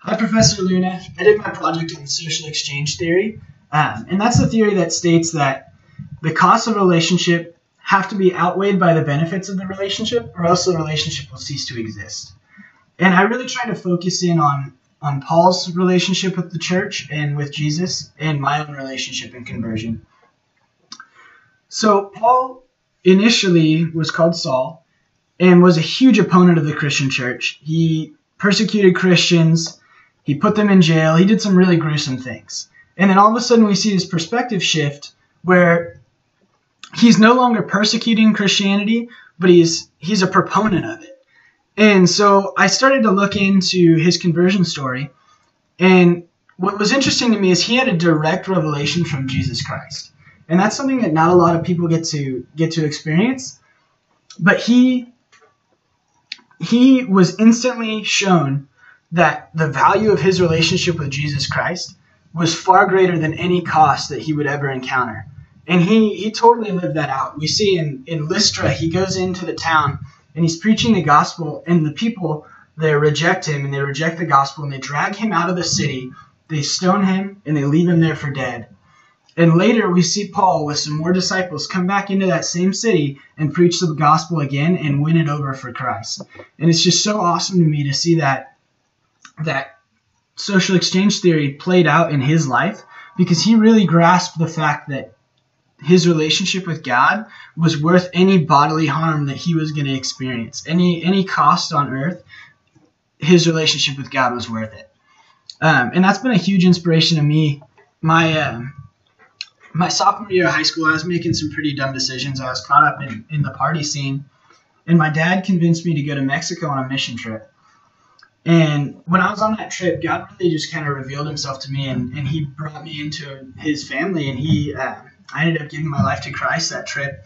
Hi, Professor Luna. I did my project on social exchange theory, and that's the theory that states that the costs of a relationship have to be outweighed by the benefits of the relationship, or else the relationship will cease to exist. And I really try to focus in on Paul's relationship with the church and with Jesus, and my own relationship and conversion. So Paul initially was called Saul and was a huge opponent of the Christian church. He persecuted Christians. He put them in jail. He did some really gruesome things. And then all of a sudden we see this perspective shift where he's no longer persecuting Christianity, but he's a proponent of it. And so I started to look into his conversion story. And what was interesting to me is he had a direct revelation from Jesus Christ. And that's something that not a lot of people get to experience. But he was instantly shown that the value of his relationship with Jesus Christ was far greater than any cost that he would ever encounter. And he totally lived that out. We see in Lystra, he goes into the town and he's preaching the gospel, and the people, they reject him and they reject the gospel, and they drag him out of the city, they stone him, and they leave him there for dead. And later we see Paul with some more disciples come back into that same city and preach the gospel again and win it over for Christ. And it's just so awesome to me to see that social exchange theory played out in his life, because he really grasped the fact that his relationship with God was worth any bodily harm that he was going to experience. Any cost on earth, his relationship with God was worth it. And that's been a huge inspiration to me. My sophomore year of high school, I was making some pretty dumb decisions. I was caught up in the party scene, and my dad convinced me to go to Mexico on a mission trip. And when I was on that trip, God really just kind of revealed himself to me, and he brought me into his family, and I ended up giving my life to Christ that trip.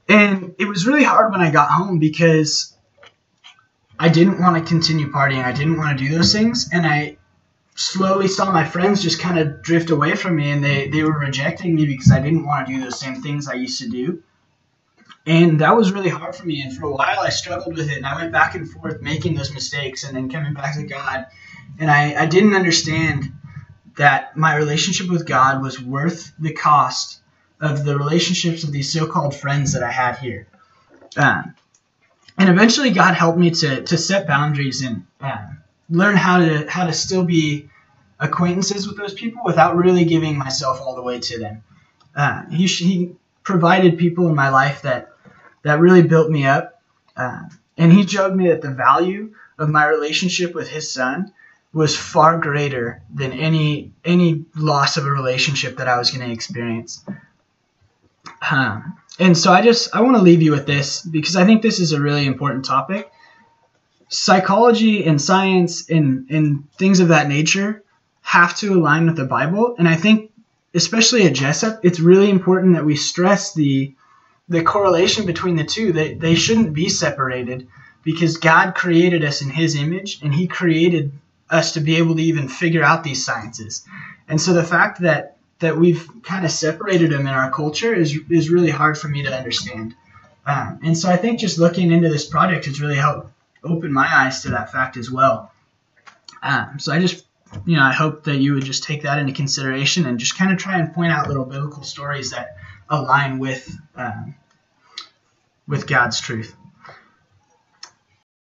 And it was really hard when I got home, because I didn't want to continue partying. I didn't want to do those things, and I slowly saw my friends just kind of drift away from me, and they were rejecting me because I didn't want to do those same things I used to do. And that was really hard for me. And for a while I struggled with it, and I went back and forth making those mistakes and then coming back to God. And I didn't understand that my relationship with God was worth the cost of the relationships of these so-called friends that I had here. And eventually God helped me to set boundaries and learn how to still be acquaintances with those people without really giving myself all the way to them. He provided people in my life that really built me up, and he showed me that the value of my relationship with his son was far greater than any loss of a relationship that I was going to experience. And so I want to leave you with this, because I think this is a really important topic. Psychology and science and things of that nature have to align with the Bible. And I think, especially at Jessup, it's really important that we stress the correlation between the two. They shouldn't be separated, because God created us in his image, and he created us to be able to even figure out these sciences. And so the fact that we've kind of separated them in our culture is really hard for me to understand. And so I think just looking into this project has really helped open my eyes to that fact as well. So I hope that you would just take that into consideration and just kind of try and point out little biblical stories that align with God's truth.